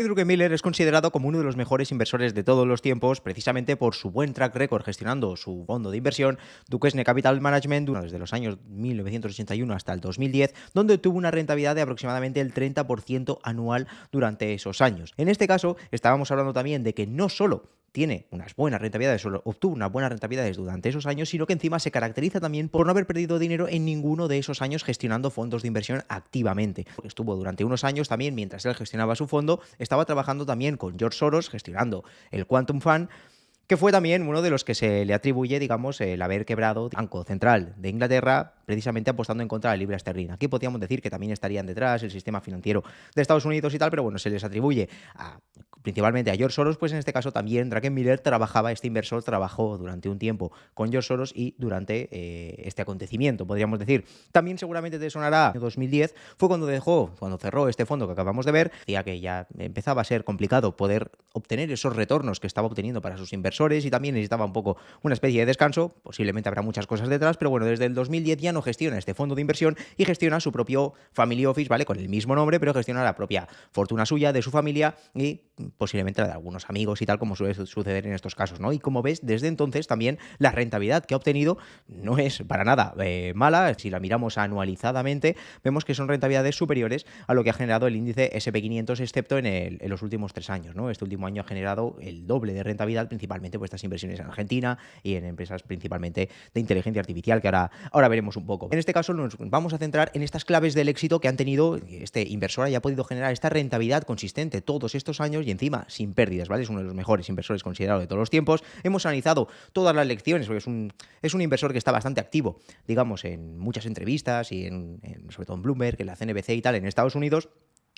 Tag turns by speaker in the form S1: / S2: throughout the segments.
S1: Druckenmiller es considerado como uno de los mejores inversores de todos los tiempos, precisamente por su buen track record gestionando su fondo de inversión, Duquesne Capital Management, desde los años 1981 hasta el 2010, donde tuvo una rentabilidad de aproximadamente el 30% anual durante esos años. En este caso, estábamos hablando también de que no solo tiene unas buenas rentabilidades, obtuvo unas buenas rentabilidades durante esos años, sino que encima se caracteriza también por no haber perdido dinero en ninguno de esos años gestionando fondos de inversión activamente. Estuvo durante unos años también, mientras él gestionaba su fondo, estaba trabajando también con George Soros, gestionando el Quantum Fund, que fue también uno de los que se le atribuye, digamos, el haber quebrado el Banco Central de Inglaterra, precisamente apostando en contra de la libra esterlina. Aquí podríamos decir que también estarían detrás el sistema financiero de Estados Unidos y tal, pero bueno, se les atribuye principalmente a George Soros, pues en este caso también Druckenmiller este inversor trabajó durante un tiempo con George Soros y durante este acontecimiento, podríamos decir. También seguramente te sonará, en 2010 fue cuando cerró este fondo que acabamos de ver, decía que ya empezaba a ser complicado poder obtener esos retornos que estaba obteniendo para sus inversores y también necesitaba un poco una especie de descanso, posiblemente habrá muchas cosas detrás, pero bueno, desde el 2010 ya no gestiona este fondo de inversión y gestiona su propio family office, ¿vale? Con el mismo nombre, pero gestiona la propia fortuna suya, de su familia y posiblemente la de algunos amigos y tal, como suele suceder en estos casos, ¿no? Y como ves, desde entonces también la rentabilidad que ha obtenido no es para nada mala. Si la miramos anualizadamente, vemos que son rentabilidades superiores a lo que ha generado el índice SP500, excepto en los últimos 3 años, ¿no? Este último año ha generado el doble de rentabilidad, principalmente por estas inversiones en Argentina y en empresas principalmente de inteligencia artificial, que ahora veremos un poco. En este caso nos vamos a centrar en estas claves del éxito que han tenido este inversor, haya podido generar esta rentabilidad consistente todos estos años y encima sin pérdidas, ¿vale? Es uno de los mejores inversores considerados de todos los tiempos. Hemos analizado todas las lecciones, porque es un inversor que está bastante activo, digamos, en muchas entrevistas y sobre todo en Bloomberg, en la CNBC y tal, en Estados Unidos.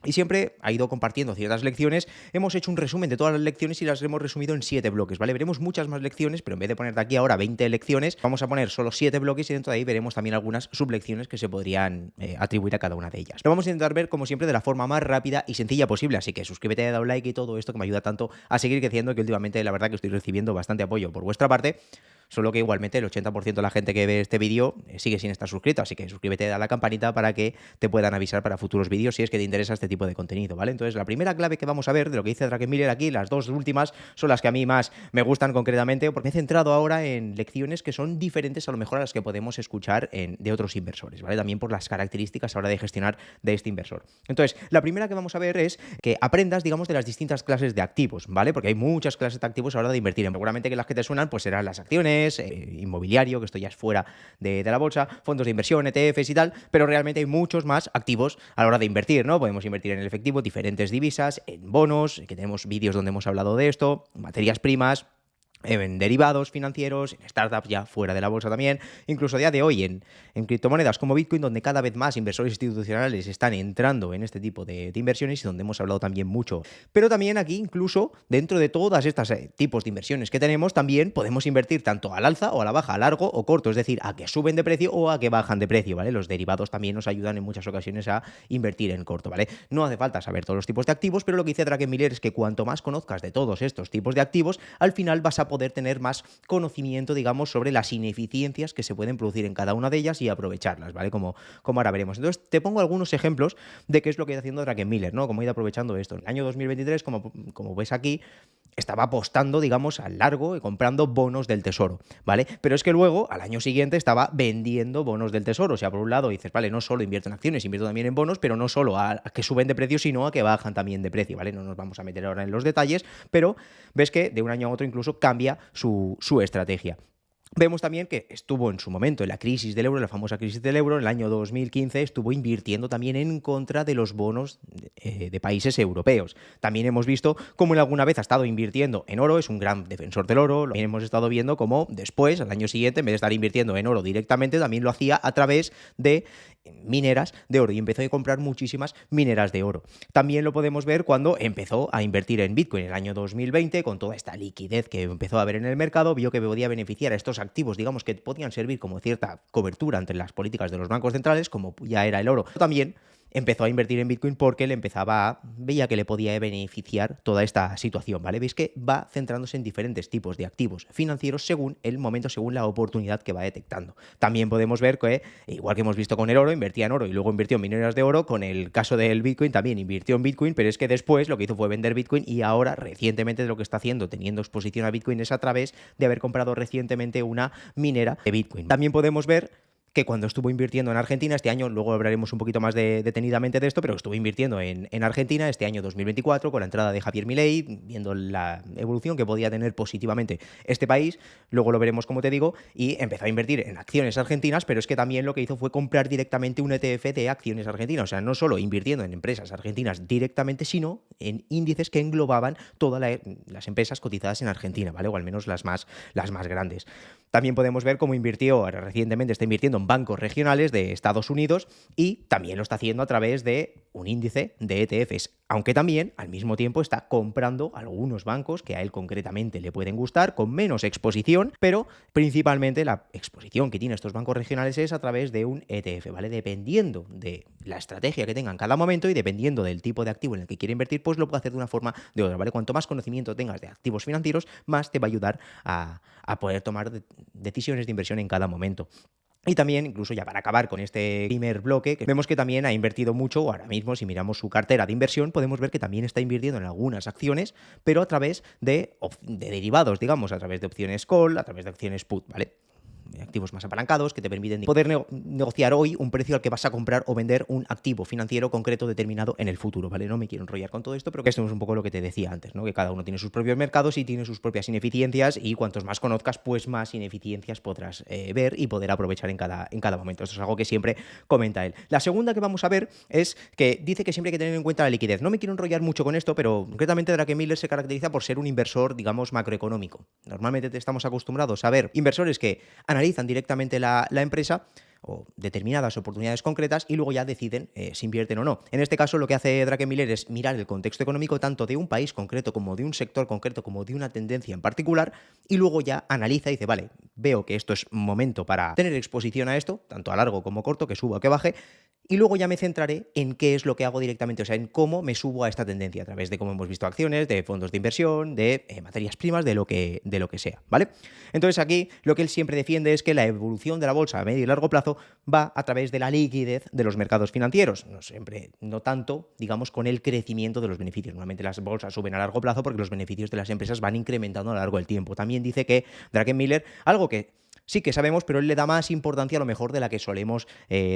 S1: Y siempre ha ido compartiendo ciertas lecciones. Hemos hecho un resumen de todas las lecciones y las hemos resumido en 7 bloques, ¿vale? Veremos muchas más lecciones, pero en vez de poner de aquí ahora 20 lecciones, vamos a poner solo 7 bloques y dentro de ahí veremos también algunas sublecciones que se podrían atribuir a cada una de ellas. Lo vamos a intentar ver, como siempre, de la forma más rápida y sencilla posible, así que suscríbete, da un like y todo esto que me ayuda tanto a seguir creciendo, que últimamente la verdad que estoy recibiendo bastante apoyo por vuestra parte. Solo que igualmente el 80% de la gente que ve este vídeo sigue sin estar suscrito, así que suscríbete, da a la campanita para que te puedan avisar para futuros vídeos si es que te interesa este tipo de contenido, ¿vale? Entonces, la primera clave que vamos a ver de lo que dice Druckenmiller aquí, las dos últimas son las que a mí más me gustan concretamente, porque me he centrado ahora en lecciones que son diferentes a lo mejor a las que podemos escuchar de otros inversores, ¿vale? También por las características a la hora de gestionar de este inversor. Entonces, la primera que vamos a ver es que aprendas, digamos, de las distintas clases de activos, ¿vale? Porque hay muchas clases de activos a la hora de invertir. Seguramente que las que te suenan pues serán las acciones, inmobiliario, que esto ya es fuera de la bolsa, fondos de inversión, ETFs y tal, pero realmente hay muchos más activos a la hora de invertir, ¿no? Podemos invertir en el efectivo, diferentes divisas, en bonos, que tenemos vídeos donde hemos hablado de esto, materias primas, en derivados financieros, en startups ya fuera de la bolsa también, incluso a día de hoy en criptomonedas como Bitcoin, donde cada vez más inversores institucionales están entrando en este tipo de inversiones y donde hemos hablado también mucho. Pero también aquí, incluso dentro de todas estas tipos de inversiones que tenemos, también podemos invertir tanto al alza o a la baja, a largo o corto, es decir, a que suben de precio o a que bajan de precio, ¿vale? Los derivados también nos ayudan en muchas ocasiones a invertir en corto, ¿vale? No hace falta saber todos los tipos de activos, pero lo que dice Druckenmiller es que cuanto más conozcas de todos estos tipos de activos, al final vas a poder tener más conocimiento, digamos, sobre las ineficiencias que se pueden producir en cada una de ellas y aprovecharlas, ¿vale? Como ahora veremos. Entonces, te pongo algunos ejemplos de qué es lo que está haciendo Druckenmiller, ¿no? Cómo ha ido aprovechando esto. En el año 2023, como ves aquí, estaba apostando, digamos, al largo y comprando bonos del tesoro, ¿vale? Pero es que luego, al año siguiente, estaba vendiendo bonos del tesoro. O sea, por un lado dices, vale, no solo invierto en acciones, invierto también en bonos, pero no solo a que suben de precio, sino a que bajan también de precio, ¿vale? No nos vamos a meter ahora en los detalles, pero ves que de un año a otro incluso cambia su estrategia. Vemos también que estuvo en su momento en la crisis del euro, la famosa crisis del euro, en el año 2015 estuvo invirtiendo también en contra de los bonos de países europeos. También hemos visto cómo él alguna vez ha estado invirtiendo en oro, es un gran defensor del oro. También hemos estado viendo cómo después, al año siguiente, en vez de estar invirtiendo en oro directamente, también lo hacía a través de mineras de oro y empezó a comprar muchísimas mineras de oro. También lo podemos ver cuando empezó a invertir en Bitcoin en el año 2020, con toda esta liquidez que empezó a haber en el mercado, vio que podía beneficiar a estos activos, digamos, que podían servir como cierta cobertura ante las políticas de los bancos centrales, como ya era el oro. También empezó a invertir en Bitcoin porque veía que le podía beneficiar toda esta situación, ¿vale? Veis que va centrándose en diferentes tipos de activos financieros según el momento, según la oportunidad que va detectando. También podemos ver que, igual que hemos visto con el oro, invertía en oro y luego invirtió en mineras de oro, con el caso del Bitcoin también invirtió en Bitcoin, pero es que después lo que hizo fue vender Bitcoin y ahora, recientemente, lo que está haciendo, teniendo exposición a Bitcoin, es a través de haber comprado recientemente una minera de Bitcoin. También podemos ver que cuando estuvo invirtiendo en Argentina este año, luego hablaremos un poquito más detenidamente de esto, pero estuvo invirtiendo en Argentina este año 2024 con la entrada de Javier Milei, viendo la evolución que podía tener positivamente este país, luego lo veremos como te digo, y empezó a invertir en acciones argentinas, pero es que también lo que hizo fue comprar directamente un ETF de acciones argentinas, o sea, no solo invirtiendo en empresas argentinas directamente, sino en índices que englobaban todas las empresas cotizadas en Argentina, ¿vale? O al menos las más grandes. También podemos ver cómo recientemente está invirtiendo en bancos regionales de Estados Unidos y también lo está haciendo a través de un índice de ETFs, aunque también al mismo tiempo está comprando algunos bancos que a él concretamente le pueden gustar, con menos exposición, pero principalmente la exposición que tienen estos bancos regionales es a través de un ETF, ¿vale? Dependiendo de la estrategia que tenga en cada momento y dependiendo del tipo de activo en el que quiere invertir, pues lo puede hacer de una forma o de otra, ¿vale? Cuanto más conocimiento tengas de activos financieros, más te va a ayudar a poder tomar decisiones de inversión en cada momento. Y también, incluso ya para acabar con este primer bloque, vemos que también ha invertido mucho, ahora mismo si miramos su cartera de inversión, podemos ver que también está invirtiendo en algunas acciones, pero a través de derivados, digamos, a través de opciones call, a través de opciones put, ¿vale? Activos más apalancados que te permiten poder negociar hoy un precio al que vas a comprar o vender un activo financiero concreto determinado en el futuro, ¿vale? No me quiero enrollar con todo esto, pero que esto es un poco lo que te decía antes, ¿no? Que cada uno tiene sus propios mercados y tiene sus propias ineficiencias y cuantos más conozcas, pues más ineficiencias podrás ver y poder aprovechar en cada momento. Esto es algo que siempre comenta él. La segunda que vamos a ver es que dice que siempre hay que tener en cuenta la liquidez. No me quiero enrollar mucho con esto, pero concretamente Druckenmiller se caracteriza por ser un inversor, digamos, macroeconómico. Normalmente estamos acostumbrados a ver inversores que analizan directamente la empresa o determinadas oportunidades concretas y luego ya deciden si invierten o no. En este caso lo que hace Druckenmiller es mirar el contexto económico tanto de un país concreto como de un sector concreto como de una tendencia en particular y luego ya analiza y dice, vale, veo que esto es momento para tener exposición a esto, tanto a largo como corto, que suba o que baje, y luego ya me centraré en qué es lo que hago directamente, o sea, en cómo me subo a esta tendencia a través de, como hemos visto, acciones, de fondos de inversión, de materias primas, de lo que sea, ¿vale? Entonces aquí lo que él siempre defiende es que la evolución de la bolsa a medio y largo plazo va a través de la liquidez de los mercados financieros, no tanto, digamos, con el crecimiento de los beneficios. Normalmente las bolsas suben a largo plazo porque los beneficios de las empresas van incrementando a lo largo del tiempo. También dice que Druckenmiller, algo que sí que sabemos, pero él le da más importancia a lo mejor de la que solemos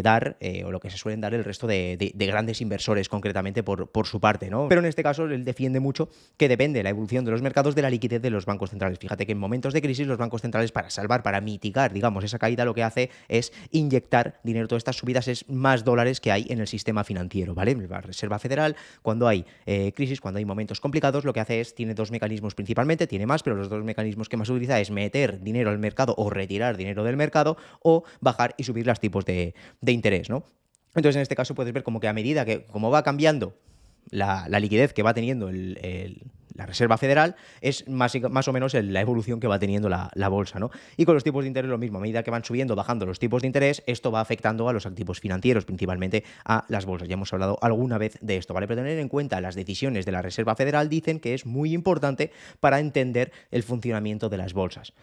S1: dar o lo que se suelen dar el resto de grandes inversores concretamente por su parte, ¿no? Pero en este caso él defiende mucho que depende la evolución de los mercados de la liquidez de los bancos centrales. Fíjate que en momentos de crisis los bancos centrales para mitigar, digamos, esa caída, lo que hace es inyectar dinero. Todas estas subidas es más dólares que hay en el sistema financiero, ¿vale? La Reserva Federal, cuando hay crisis, cuando hay momentos complicados, lo que hace es, tiene dos mecanismos principalmente, tiene más, pero los dos mecanismos que más utiliza es meter dinero al mercado o retirar dinero del mercado o bajar y subir los tipos de interés, ¿no? Entonces, en este caso puedes ver como que a medida que, como va cambiando la liquidez que va teniendo la Reserva Federal, es más o menos la evolución que va teniendo la bolsa, ¿no? Y con los tipos de interés lo mismo, a medida que van subiendo, bajando los tipos de interés, esto va afectando a los activos financieros, principalmente a las bolsas. Ya hemos hablado alguna vez de esto, ¿vale? Pero tener en cuenta las decisiones de la Reserva Federal dicen que es muy importante para entender el funcionamiento de las bolsas.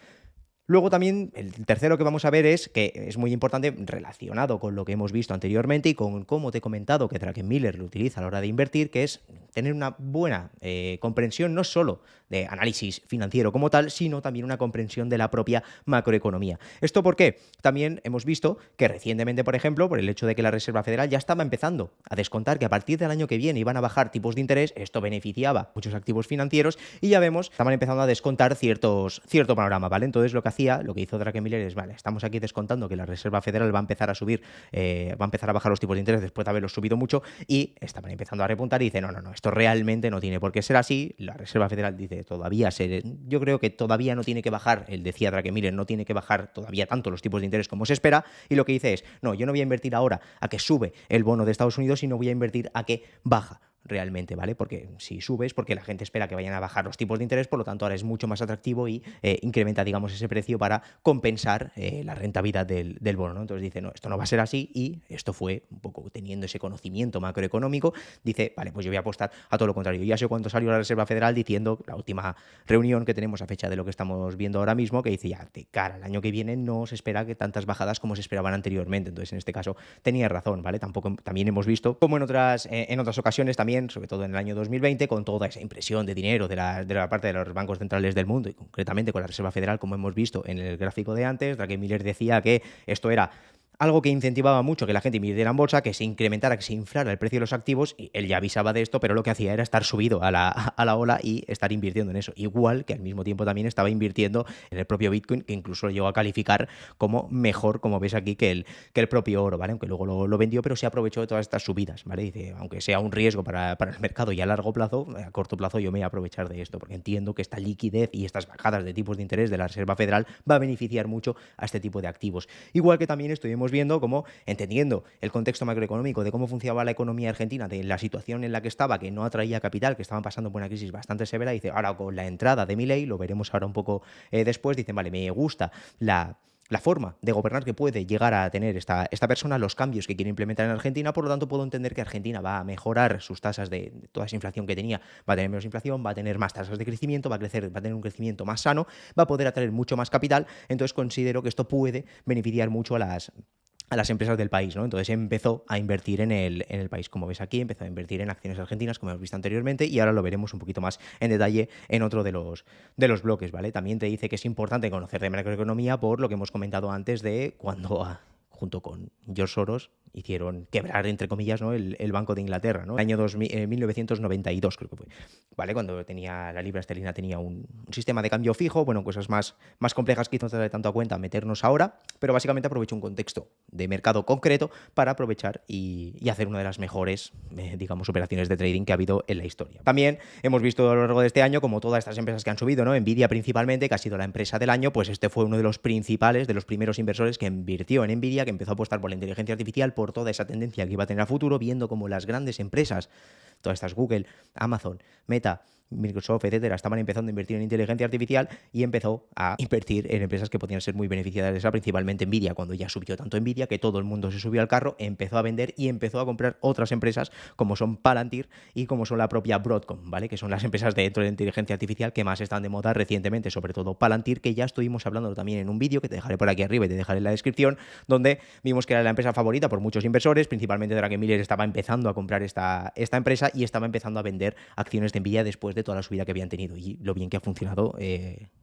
S1: Luego también el tercero que vamos a ver es que es muy importante relacionado con lo que hemos visto anteriormente y con cómo te he comentado que Druckenmiller lo utiliza a la hora de invertir, que es tener una buena comprensión no solo de análisis financiero como tal, sino también una comprensión de la propia macroeconomía. ¿Esto por qué? También hemos visto que recientemente, por ejemplo, por el hecho de que la Reserva Federal ya estaba empezando a descontar que a partir del año que viene iban a bajar tipos de interés, esto beneficiaba a muchos activos financieros y ya vemos, estaban empezando a descontar cierto panorama, ¿vale? Entonces lo que hizo Druckenmiller es, vale, estamos aquí descontando que la Reserva Federal va a empezar a subir, va a empezar a bajar los tipos de interés después de haberlos subido mucho y estaban empezando a repuntar y dice, no, esto realmente no tiene por qué ser así. La Reserva Federal dice, yo creo que todavía no tiene que bajar, él decía Druckenmiller, no tiene que bajar todavía tanto los tipos de interés como se espera y lo que dice es, no, yo no voy a invertir ahora a que sube el bono de Estados Unidos, sino voy a invertir a que baja realmente, ¿vale? Porque si subes, porque la gente espera que vayan a bajar los tipos de interés, por lo tanto ahora es mucho más atractivo y incrementa, digamos, ese precio para compensar la rentabilidad del bono, ¿no? Entonces dice, no, esto no va a ser así y esto fue un poco teniendo ese conocimiento macroeconómico, dice, vale, pues yo voy a apostar a todo lo contrario. Ya sé cuánto salió la Reserva Federal diciendo, la última reunión que tenemos a fecha de lo que estamos viendo ahora mismo, que dice ya, de cara al año que viene no se espera que tantas bajadas como se esperaban anteriormente. Entonces, en este caso, tenía razón, ¿vale? También hemos visto, como en otras ocasiones también, sobre todo en el año 2020, con toda esa impresión de dinero de la parte de los bancos centrales del mundo y concretamente con la Reserva Federal, como hemos visto en el gráfico de antes, Druckenmiller decía que esto era algo que incentivaba mucho que la gente invirtiera en bolsa, que se incrementara, que se inflara el precio de los activos, y él ya avisaba de esto, pero lo que hacía era estar subido a la ola y estar invirtiendo en eso. Igual que al mismo tiempo también estaba invirtiendo en el propio Bitcoin, que incluso lo llegó a calificar como mejor, como ves aquí, que el propio oro, ¿vale? Aunque luego lo vendió, pero se aprovechó de todas estas subidas, ¿vale? Dice, aunque sea un riesgo para el mercado y a largo plazo, a corto plazo yo me voy a aprovechar de esto, porque entiendo que esta liquidez y estas bajadas de tipos de interés de la Reserva Federal va a beneficiar mucho a este tipo de activos. Igual que también estuvimos viendo cómo, entendiendo el contexto macroeconómico de cómo funcionaba la economía argentina, de la situación en la que estaba, que no atraía capital, que estaban pasando por una crisis bastante severa, dice, ahora con la entrada de Milei, lo veremos ahora un poco después, dicen, vale, me gusta la forma de gobernar que puede llegar a tener esta persona, los cambios que quiere implementar en Argentina, por lo tanto puedo entender que Argentina va a mejorar sus tasas de toda esa inflación que tenía, va a tener menos inflación, va a tener más tasas de crecimiento, va a tener un crecimiento más sano, va a poder atraer mucho más capital, entonces considero que esto puede beneficiar mucho a las empresas del país, ¿no? Entonces empezó a invertir en el país, como ves aquí, empezó a invertir en acciones argentinas, como hemos visto anteriormente, y ahora lo veremos un poquito más en detalle en otro de los bloques, ¿vale? También te dice que es importante conocer de macroeconomía por lo que hemos comentado antes de cuando junto con George Soros, hicieron quebrar, entre comillas, ¿no? el Banco de Inglaterra, ¿no? El año 1992, creo que fue, ¿vale? Cuando la libra esterlina tenía un sistema de cambio fijo, bueno, cosas más complejas que no te da tanto a cuenta meternos ahora, pero básicamente aprovecho un contexto de mercado concreto para aprovechar y hacer una de las mejores, digamos, operaciones de trading que ha habido en la historia. También hemos visto a lo largo de este año como todas estas empresas que han subido, ¿no? Nvidia principalmente, que ha sido la empresa del año, pues este fue uno de los principales, de los primeros inversores que invirtió en Nvidia, que empezó a apostar por la inteligencia artificial, por toda esa tendencia que iba a tener a futuro, viendo como las grandes empresas, todas estas Google, Amazon, Meta, Microsoft, etcétera, estaban empezando a invertir en inteligencia artificial y empezó a invertir en empresas que podían ser muy beneficiarias, principalmente Nvidia. Cuando ya subió tanto Nvidia que todo el mundo se subió al carro, empezó a vender y empezó a comprar otras empresas como son Palantir y como son la propia Broadcom, ¿vale? Que son las empresas dentro de inteligencia artificial que más están de moda recientemente, sobre todo Palantir, que ya estuvimos hablando también en un vídeo que te dejaré por aquí arriba y te dejaré en la descripción, donde vimos que era la empresa favorita por muchos inversores, principalmente Druckenmiller estaba empezando a comprar esta empresa y estaba empezando a vender acciones de Nvidia después de toda la subida que habían tenido y lo bien que ha funcionado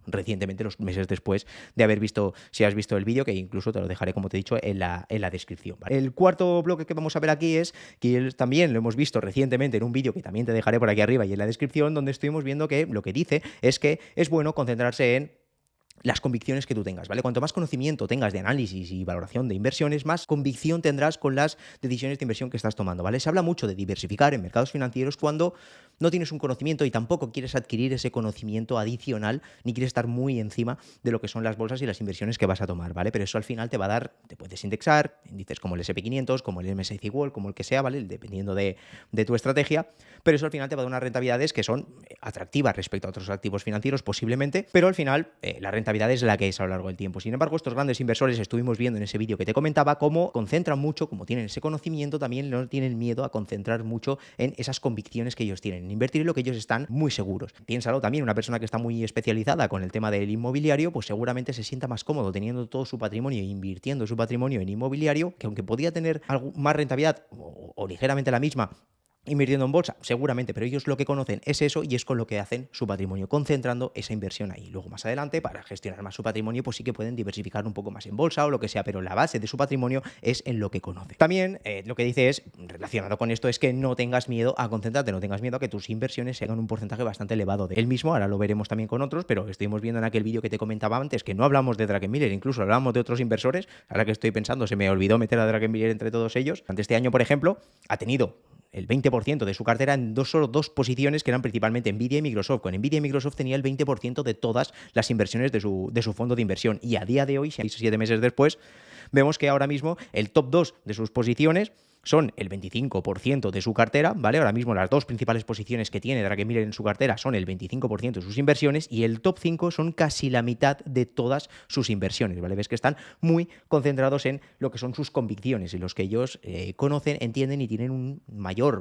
S1: recientemente, los meses después de haber visto, si has visto el vídeo, que incluso te lo dejaré, como te he dicho, en la descripción, ¿vale? El cuarto bloque que vamos a ver aquí es que también lo hemos visto recientemente en un vídeo que también te dejaré por aquí arriba y en la descripción, donde estuvimos viendo que lo que dice es que es bueno concentrarse en las convicciones que tú tengas, ¿vale? Cuanto más conocimiento tengas de análisis y valoración de inversiones, más convicción tendrás con las decisiones de inversión que estás tomando, ¿vale? Se habla mucho de diversificar en mercados financieros cuando no tienes un conocimiento y tampoco quieres adquirir ese conocimiento adicional ni quieres estar muy encima de lo que son las bolsas y las inversiones que vas a tomar, ¿vale? Pero eso al final te va a dar, te puedes indexar, índices como el S&P 500, como el MSCI World, como el que sea, ¿vale? Dependiendo de tu estrategia, pero eso al final te va a dar unas rentabilidades que son atractivas respecto a otros activos financieros posiblemente, pero al final la rentabilidad es la que es a lo largo del tiempo. Sin embargo, estos grandes inversores, estuvimos viendo en ese vídeo que te comentaba, cómo concentran mucho, como tienen ese conocimiento, también no tienen miedo a concentrar mucho en esas convicciones que ellos tienen, en invertir en lo que ellos están muy seguros. Piénsalo también, una persona que está muy especializada con el tema del inmobiliario, pues seguramente se sienta más cómodo teniendo todo su patrimonio e invirtiendo su patrimonio en inmobiliario, que aunque podía tener algo más rentabilidad o ligeramente la misma invirtiendo en bolsa, seguramente, pero ellos lo que conocen es eso y es con lo que hacen su patrimonio, concentrando esa inversión ahí. Luego más adelante, para gestionar más su patrimonio, pues sí que pueden diversificar un poco más en bolsa o lo que sea, pero la base de su patrimonio es en lo que conocen. También lo que dice es, relacionado con esto, es que no tengas miedo a concentrarte, no tengas miedo a que tus inversiones se hagan un porcentaje bastante elevado de él mismo. Ahora lo veremos también con otros, pero estuvimos viendo en aquel vídeo que te comentaba antes que no hablamos de Druckenmiller, incluso hablamos de otros inversores. Ahora que estoy pensando, se me olvidó meter a Druckenmiller entre todos ellos. Ante este año, por ejemplo, ha tenido el 20% de su cartera en solo dos posiciones que eran principalmente Nvidia y Microsoft. Con Nvidia y Microsoft tenía el 20% de todas las inversiones de su fondo de inversión. Y a día de hoy, 6 o 7 meses después, vemos que ahora mismo el top 2 de sus posiciones son el 25% de su cartera, ¿vale? Ahora mismo las dos principales posiciones que tiene Dragomir en su cartera son el 25% de sus inversiones y el top 5 son casi la mitad de todas sus inversiones, ¿vale? Ves que están muy concentrados en lo que son sus convicciones, en los que ellos conocen, entienden y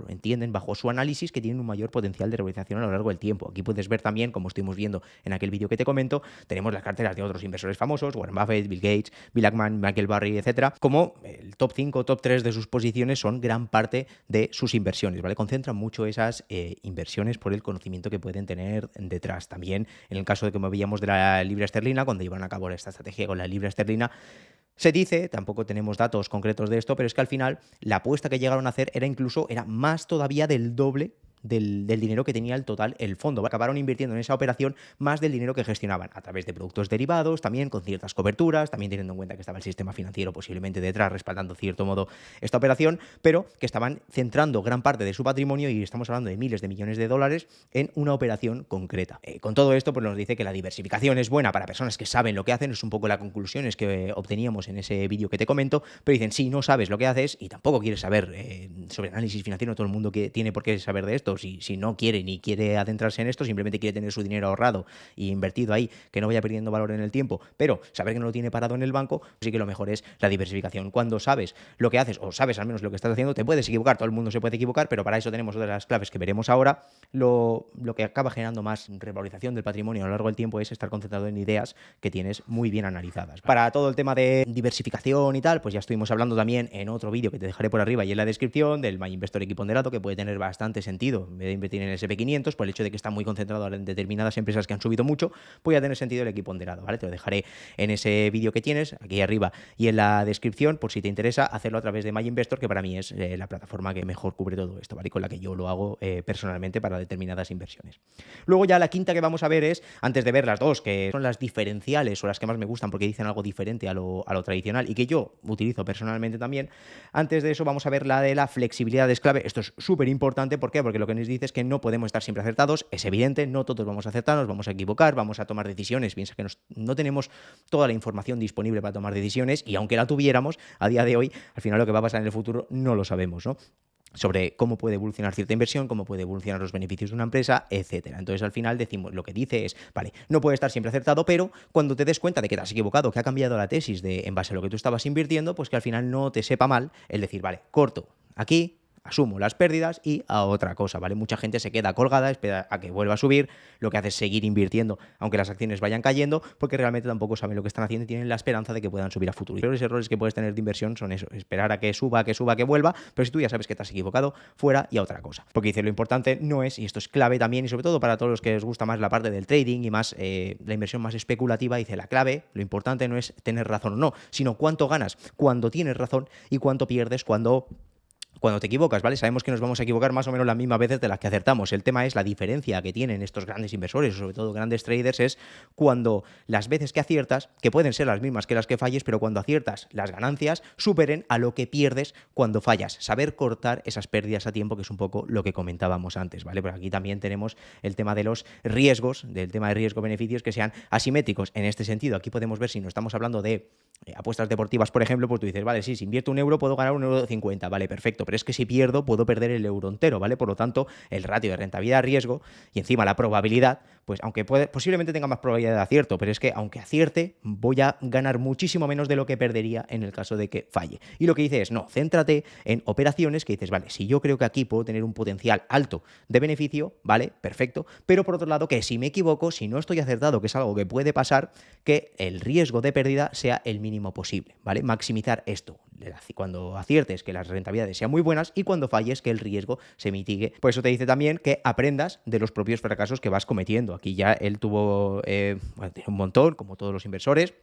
S1: entienden bajo su análisis que tienen un mayor potencial de revalorización a lo largo del tiempo. Aquí puedes ver también, como estuvimos viendo en aquel vídeo que te comento, tenemos las carteras de otros inversores famosos, Warren Buffett, Bill Gates, Bill Ackman, Michael Burry, etcétera, como el top 5, top 3 de sus posiciones son gran parte de sus inversiones, ¿vale? Concentran mucho esas inversiones por el conocimiento que pueden tener detrás. También en el caso de que veíamos de la libra esterlina, cuando llevan a cabo esta estrategia con la libra esterlina, se dice, tampoco tenemos datos concretos de esto, pero es que al final la apuesta que llegaron a hacer era más todavía del doble del dinero que tenía el total el fondo. Acabaron invirtiendo en esa operación más del dinero que gestionaban a través de productos derivados, también con ciertas coberturas, también teniendo en cuenta que estaba el sistema financiero posiblemente detrás respaldando de cierto modo esta operación, pero que estaban centrando gran parte de su patrimonio, y estamos hablando de miles de millones de dólares, en una operación concreta. Con todo esto pues nos dice que la diversificación es buena para personas que saben lo que hacen, es un poco la conclusión que obteníamos en ese vídeo que te comento, pero dicen, si no sabes lo que haces y tampoco quieres saber sobre análisis financiero, todo el mundo que tiene por qué saber de esto, si no quiere ni quiere adentrarse en esto, simplemente quiere tener su dinero ahorrado y invertido ahí, que no vaya perdiendo valor en el tiempo, pero saber que no lo tiene parado en el banco, sí que lo mejor es la diversificación. Cuando sabes lo que haces, o sabes al menos lo que estás haciendo, te puedes equivocar, todo el mundo se puede equivocar, pero para eso tenemos otra de las claves que veremos ahora. Lo que acaba generando más revalorización del patrimonio a lo largo del tiempo es estar concentrado en ideas que tienes muy bien analizadas. Para todo el tema de diversificación y tal, pues ya estuvimos hablando también en otro vídeo que te dejaré por arriba y en la descripción del My Investor Equiponderado, que puede tener bastante sentido en vez de invertir en el SP500, por el hecho de que está muy concentrado en determinadas empresas que han subido mucho, puede tener sentido el equiponderado, ¿vale? Te lo dejaré en ese vídeo que tienes, aquí arriba y en la descripción, por si te interesa hacerlo a través de My Investor, que para mí es la plataforma que mejor cubre todo esto, ¿vale? Y con la que yo lo hago personalmente para determinadas inversiones. Luego ya la quinta que vamos a ver es, antes de ver las dos, que son las diferenciales o las que más me gustan porque dicen algo diferente a lo tradicional y que yo utilizo personalmente también, antes de eso vamos a ver la de la flexibilidad es clave. Esto es súper importante, ¿por qué? Porque lo que nos dice es que no podemos estar siempre acertados, es evidente, no todos vamos a acertar, nos vamos a equivocar, vamos a tomar decisiones, piensa que no tenemos toda la información disponible para tomar decisiones, y aunque la tuviéramos, a día de hoy, al final lo que va a pasar en el futuro no lo sabemos, ¿no? Sobre cómo puede evolucionar cierta inversión, cómo puede evolucionar los beneficios de una empresa, etcétera. Entonces, al final decimos, lo que dice es, vale, no puede estar siempre acertado, pero cuando te des cuenta de que te has equivocado, que ha cambiado la tesis en base a lo que tú estabas invirtiendo, pues que al final no te sepa mal el decir, vale, corto aquí, asumo las pérdidas y a otra cosa, ¿vale? Mucha gente se queda colgada, espera a que vuelva a subir, lo que hace es seguir invirtiendo aunque las acciones vayan cayendo, porque realmente tampoco saben lo que están haciendo y tienen la esperanza de que puedan subir a futuro. Y los errores que puedes tener de inversión son eso, esperar a que suba, que vuelva, pero si tú ya sabes que te has equivocado, fuera y a otra cosa. Porque dice, lo importante no es, y esto es clave también, y sobre todo para todos los que les gusta más la parte del trading y más la inversión más especulativa, dice, la clave, lo importante no es tener razón o no, sino cuánto ganas cuando tienes razón y cuánto pierdes cuando te equivocas, ¿vale? Sabemos que nos vamos a equivocar más o menos las mismas veces de las que acertamos. El tema es la diferencia que tienen estos grandes inversores, sobre todo grandes traders, es cuando las veces que aciertas, que pueden ser las mismas que las que falles, pero cuando aciertas las ganancias superen a lo que pierdes cuando fallas. Saber cortar esas pérdidas a tiempo, que es un poco lo que comentábamos antes, ¿vale? Pero aquí también tenemos el tema de los riesgos, del tema de riesgo-beneficios que sean asimétricos. En este sentido, aquí podemos ver si no estamos hablando de apuestas deportivas, por ejemplo, pues tú dices, vale, sí, si invierto 1 euro puedo ganar 1,50 €, vale, perfecto, pero es que si pierdo puedo perder el euro entero, ¿vale? Por lo tanto, el ratio de rentabilidad-riesgo y encima la probabilidad, pues aunque posiblemente tenga más probabilidad de acierto, pero es que aunque acierte voy a ganar muchísimo menos de lo que perdería en el caso de que falle. Y lo que dice es, no, céntrate en operaciones que dices, vale, si yo creo que aquí puedo tener un potencial alto de beneficio, vale, perfecto, pero por otro lado que si me equivoco, si no estoy acertado, que es algo que puede pasar, que el riesgo de pérdida sea el mínimo posible, ¿vale? Maximizar esto. Cuando aciertes, que las rentabilidades sean muy buenas, y cuando falles, que el riesgo se mitigue. Por eso te dice también que aprendas de los propios fracasos que vas cometiendo. Aquí ya él tuvo tiene un montón, como todos los inversores,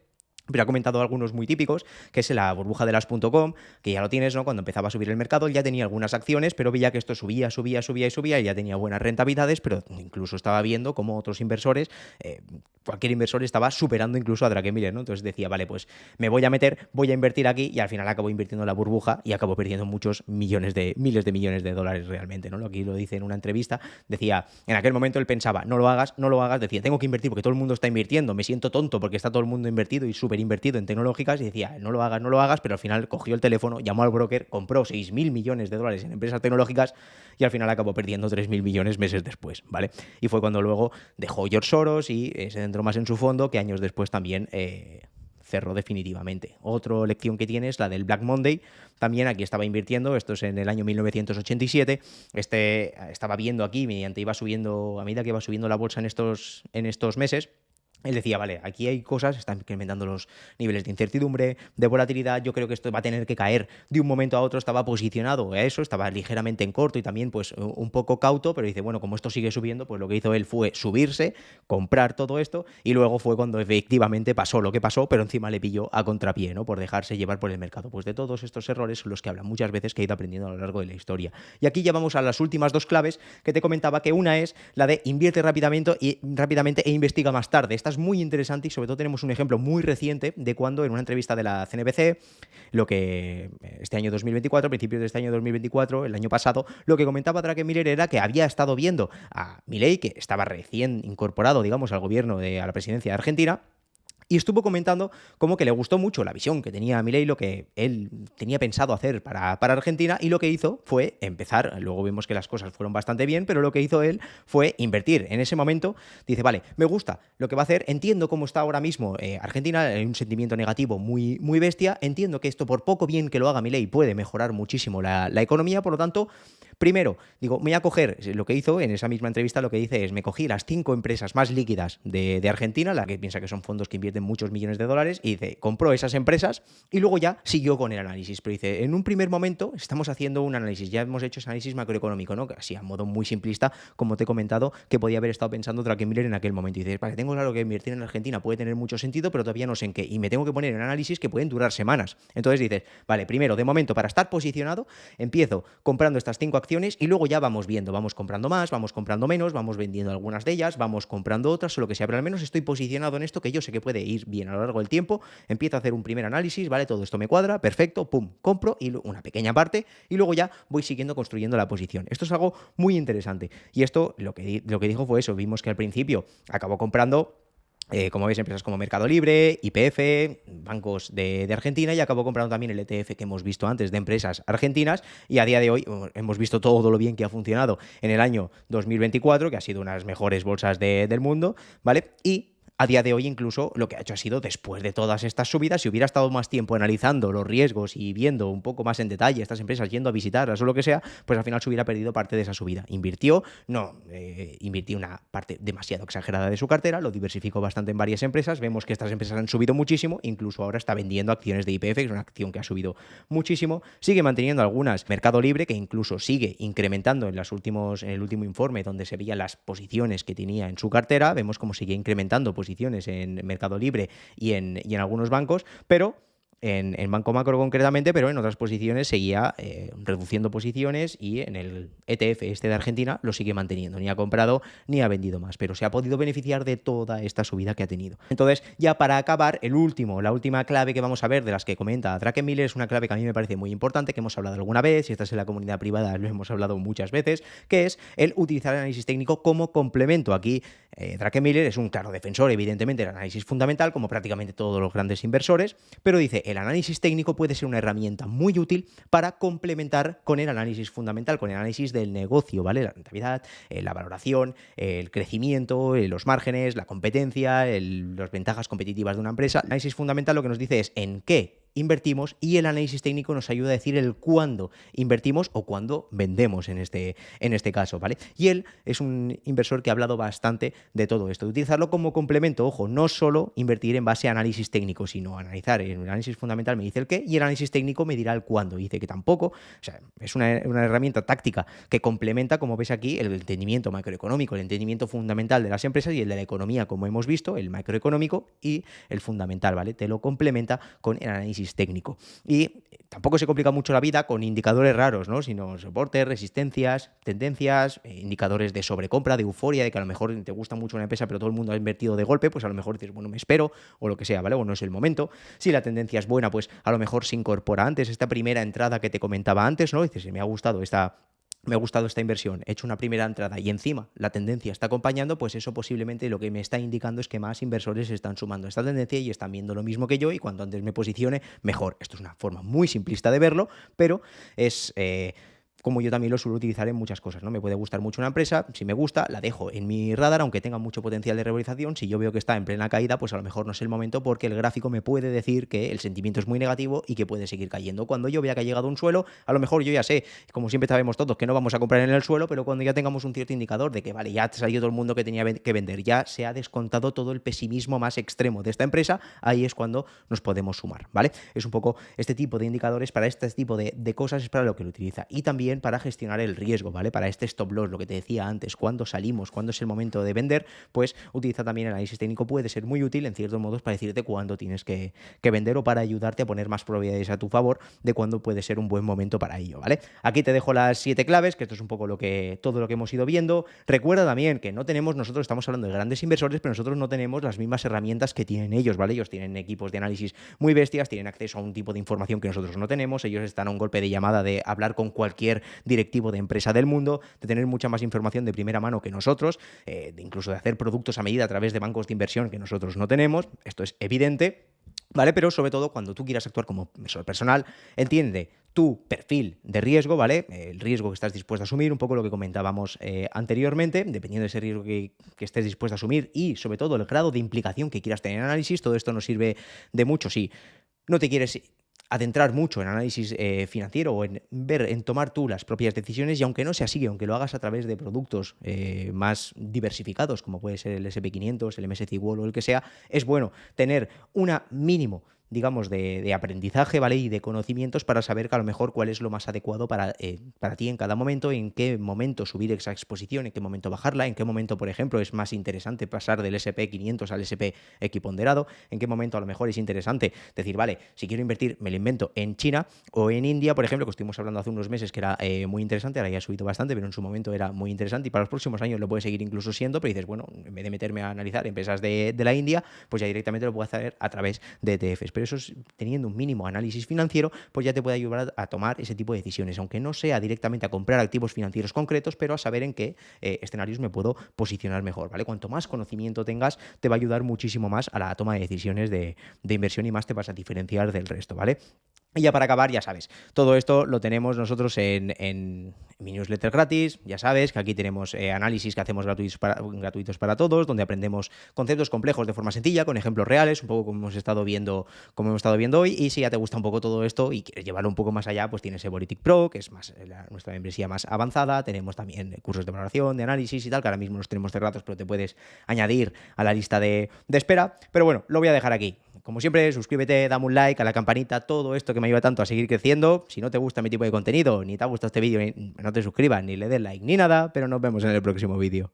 S1: pero ha comentado algunos muy típicos, que es la burbuja de las.com, que ya lo tienes, ¿no? Cuando empezaba a subir el mercado, él ya tenía algunas acciones, pero veía que esto subía y ya tenía buenas rentabilidades, pero incluso estaba viendo cómo otros inversores cualquier inversor estaba superando incluso a Druckenmiller, ¿no? Entonces decía, vale, pues me voy a meter, voy a invertir aquí y al final acabo invirtiendo en la burbuja y acabo perdiendo muchos miles de millones de dólares realmente, ¿no? Aquí lo dice en una entrevista, decía, en aquel momento él pensaba, no lo hagas, no lo hagas, decía, tengo que invertir porque todo el mundo está invirtiendo, me siento tonto porque está todo el mundo invertido y súper invertido en tecnológicas y decía, no lo hagas, no lo hagas, pero al final cogió el teléfono, llamó al broker, compró 6.000 millones de dólares en empresas tecnológicas y al final acabó perdiendo 3.000 millones meses después, ¿vale? Y fue cuando luego dejó George Soros y se centró más en su fondo, que años después también cerró definitivamente. Otra lección que tiene es la del Black Monday. También aquí estaba invirtiendo, esto es en el año 1987. Estaba viendo aquí, mediante iba subiendo, a medida que iba subiendo la bolsa en estos meses, él decía, vale, aquí hay cosas, están incrementando los niveles de incertidumbre, de volatilidad, yo creo que esto va a tener que caer de un momento a otro, estaba posicionado a eso, estaba ligeramente en corto y también pues un poco cauto, pero dice, bueno, como esto sigue subiendo, pues lo que hizo él fue subirse, comprar todo esto y luego fue cuando efectivamente pasó lo que pasó, pero encima le pilló a contrapié, ¿no? Por dejarse llevar por el mercado. Pues de todos estos errores son los que hablan muchas veces que he ido aprendiendo a lo largo de la historia. Y aquí ya vamos a las últimas dos claves que te comentaba, que una es la de invierte rápidamente e investiga más tarde. Esta es muy interesante y sobre todo tenemos un ejemplo muy reciente de cuando en una entrevista de la CNBC, este año 2024, a principios de este año 2024, el año pasado, lo que comentaba Druckenmiller era que había estado viendo a Milei, que estaba recién incorporado, digamos, al gobierno, a la presidencia de Argentina, y estuvo comentando como que le gustó mucho la visión que tenía Milei, lo que él tenía pensado hacer para Argentina, y lo que hizo fue empezar, luego vemos que las cosas fueron bastante bien, pero lo que hizo él fue invertir. En ese momento dice, vale, me gusta lo que va a hacer, entiendo cómo está ahora mismo Argentina, hay un sentimiento negativo muy, muy bestia, entiendo que esto, por poco bien que lo haga Milei, puede mejorar muchísimo la economía, por lo tanto, primero, digo, me voy a coger, lo que hizo en esa misma entrevista, lo que dice es, me cogí las 5 empresas más líquidas de Argentina, la que piensa que son fondos que invierten muchos millones de dólares, y dice, compró esas empresas y luego ya siguió con el análisis. Pero dice, en un primer momento estamos haciendo un análisis, ya hemos hecho ese análisis macroeconómico, ¿no? Así a modo muy simplista, como te he comentado, que podía haber estado pensando Druckenmiller en aquel momento. Y dice, vale, tengo claro que invertir en Argentina puede tener mucho sentido, pero todavía no sé en qué. Y me tengo que poner en análisis que pueden durar semanas. Entonces dices, vale, primero, de momento, para estar posicionado, empiezo comprando estas 5 acciones y luego ya vamos viendo, vamos comprando más, vamos comprando menos, vamos vendiendo algunas de ellas, vamos comprando otras o lo que sea, pero al menos estoy posicionado en esto que yo sé que puede ir bien a lo largo del tiempo, empiezo a hacer un primer análisis, vale, todo esto me cuadra, perfecto, pum, compro y una pequeña parte y luego ya voy siguiendo construyendo la posición. Esto es algo muy interesante y esto lo que dijo fue eso, vimos que al principio acabó comprando como veis, empresas como Mercado Libre, YPF, bancos de Argentina, y acabó comprando también el ETF que hemos visto antes de empresas argentinas, y a día de hoy hemos visto todo lo bien que ha funcionado en el año 2024, que ha sido una de las mejores bolsas del mundo, ¿vale? Y a día de hoy incluso lo que ha hecho ha sido, después de todas estas subidas, si hubiera estado más tiempo analizando los riesgos y viendo un poco más en detalle estas empresas, yendo a visitarlas o lo que sea, pues al final se hubiera perdido parte de esa subida. Invirtió una parte demasiado exagerada de su cartera, lo diversificó bastante en varias empresas, vemos que estas empresas han subido muchísimo, incluso ahora está vendiendo acciones de YPF, que es una acción que ha subido muchísimo, sigue manteniendo algunas, Mercado Libre, que incluso sigue incrementando en el último informe donde se veían las posiciones que tenía en su cartera, vemos cómo sigue incrementando posiciones en Mercado Libre y en algunos bancos, pero en Banco Macro concretamente, pero en otras posiciones seguía reduciendo posiciones y en el ETF de Argentina lo sigue manteniendo, ni ha comprado ni ha vendido más, pero se ha podido beneficiar de toda esta subida que ha tenido. Entonces, ya para acabar, la última clave que vamos a ver de las que comenta Druckenmiller es una clave que a mí me parece muy importante, que hemos hablado alguna vez, y esta es en la comunidad privada, lo hemos hablado muchas veces, que es el utilizar el análisis técnico como complemento. Aquí Druckenmiller es un claro defensor, evidentemente, del análisis fundamental, como prácticamente todos los grandes inversores, pero dice, el análisis técnico puede ser una herramienta muy útil para complementar con el análisis fundamental, con el análisis del negocio, ¿vale? La rentabilidad, la valoración, el crecimiento, los márgenes, la competencia, las ventajas competitivas de una empresa. El análisis fundamental lo que nos dice es en qué invertimos y el análisis técnico nos ayuda a decir el cuándo invertimos o cuándo vendemos en este caso, ¿vale? Y él es un inversor que ha hablado bastante de todo esto, de utilizarlo como complemento, ojo, no solo invertir en base a análisis técnico, sino analizar en el análisis fundamental me dice el qué y el análisis técnico me dirá el cuándo. Y dice que tampoco, o sea, es una herramienta táctica que complementa, como ves aquí, el entendimiento macroeconómico, el entendimiento fundamental de las empresas y el de la economía, como hemos visto, el macroeconómico y el fundamental, ¿vale? Te lo complementa con el análisis análisis técnico. Y tampoco se complica mucho la vida con indicadores raros, ¿no? Sino soportes, resistencias, tendencias, indicadores de sobrecompra, de euforia, de que a lo mejor te gusta mucho una empresa, pero todo el mundo ha invertido de golpe, pues a lo mejor dices, bueno, me espero, o lo que sea, ¿vale? O no es el momento. Si la tendencia es buena, pues a lo mejor se incorpora antes esta primera entrada que te comentaba antes, ¿no? Dices, me ha gustado esta inversión, he hecho una primera entrada y encima la tendencia está acompañando, pues eso posiblemente lo que me está indicando es que más inversores se están sumando a esta tendencia y están viendo lo mismo que yo, y cuanto antes me posicione, mejor. Esto es una forma muy simplista de verlo, pero es como yo también lo suelo utilizar en muchas cosas, ¿no? Me puede gustar mucho una empresa, si me gusta, la dejo en mi radar, aunque tenga mucho potencial de revalorización. Si yo veo que está en plena caída, pues a lo mejor no es el momento, porque el gráfico me puede decir que el sentimiento es muy negativo y que puede seguir cayendo. Cuando yo vea que ha llegado a un suelo, a lo mejor yo ya sé, como siempre sabemos todos, que no vamos a comprar en el suelo, pero cuando ya tengamos un cierto indicador de que, vale, ya ha salido todo el mundo que tenía que vender, ya se ha descontado todo el pesimismo más extremo de esta empresa, ahí es cuando nos podemos sumar, ¿vale? Es un poco este tipo de indicadores, para este tipo de cosas es para lo que lo utiliza. Y también para gestionar el riesgo, ¿vale? Para este stop loss, lo que te decía antes, cuando salimos, cuando es el momento de vender, pues utiliza también el análisis técnico. Puede ser muy útil en ciertos modos para decirte cuándo tienes que vender, o para ayudarte a poner más probabilidades a tu favor de cuándo puede ser un buen momento para ello, ¿vale? Aquí te dejo las 7 claves, que esto es un poco todo lo que hemos ido viendo. Recuerda también que nosotros estamos hablando de grandes inversores, pero nosotros no tenemos las mismas herramientas que tienen ellos, ¿vale? Ellos tienen equipos de análisis muy bestias, tienen acceso a un tipo de información que nosotros no tenemos, ellos están a un golpe de llamada de hablar con cualquier directivo de empresa del mundo, de tener mucha más información de primera mano que nosotros, incluso de hacer productos a medida a través de bancos de inversión que nosotros no tenemos. Esto es evidente, ¿vale? Pero sobre todo, cuando tú quieras actuar como inversor personal, entiende tu perfil de riesgo, ¿vale? El riesgo que estás dispuesto a asumir, un poco lo que comentábamos anteriormente, dependiendo de ese riesgo que estés dispuesto a asumir, y sobre todo el grado de implicación que quieras tener en análisis. Todo esto nos sirve de mucho si no te quieres adentrar mucho en análisis financiero, o en tomar tú las propias decisiones, y aunque no sea así, aunque lo hagas a través de productos más diversificados, como puede ser el S&P 500, el MSCI World o el que sea, es bueno tener una mínimo, digamos, de aprendizaje, ¿vale? Y de conocimientos para saber que a lo mejor cuál es lo más adecuado para ti en cada momento, en qué momento subir esa exposición, en qué momento bajarla, en qué momento, por ejemplo, es más interesante pasar del S&P 500 al S&P equiponderado, en qué momento a lo mejor es interesante decir, vale, si quiero invertir, me lo invento, en China o en India, por ejemplo, que estuvimos hablando hace unos meses, que era muy interesante, ahora ya ha subido bastante, pero en su momento era muy interesante, y para los próximos años lo puede seguir incluso siendo, pero dices, bueno, en vez de meterme a analizar empresas de la India, pues ya directamente lo puedo hacer a través de ETFs. Pero eso, teniendo un mínimo análisis financiero, pues ya te puede ayudar a tomar ese tipo de decisiones, aunque no sea directamente a comprar activos financieros concretos, pero a saber en qué escenarios me puedo posicionar mejor, ¿vale? Cuanto más conocimiento tengas, te va a ayudar muchísimo más a la toma de decisiones de inversión, y más te vas a diferenciar del resto, ¿vale? Y ya para acabar, ya sabes, todo esto lo tenemos nosotros en mi newsletter gratis. Ya sabes que aquí tenemos análisis que hacemos gratuitos para todos, donde aprendemos conceptos complejos de forma sencilla, con ejemplos reales, un poco como hemos estado viendo hoy. Y si ya te gusta un poco todo esto y quieres llevarlo un poco más allá, pues tienes Evoritic Pro, que es más nuestra membresía más avanzada. Tenemos también cursos de valoración, de análisis y tal, que ahora mismo los tenemos cerrados, pero te puedes añadir a la lista de espera. Pero bueno, lo voy a dejar aquí. Como siempre, suscríbete, dame un like, a la campanita, todo esto que me ayuda tanto a seguir creciendo. Si no te gusta mi tipo de contenido, ni te ha gustado este vídeo, no te suscribas, ni le des like, ni nada, pero nos vemos en el próximo vídeo.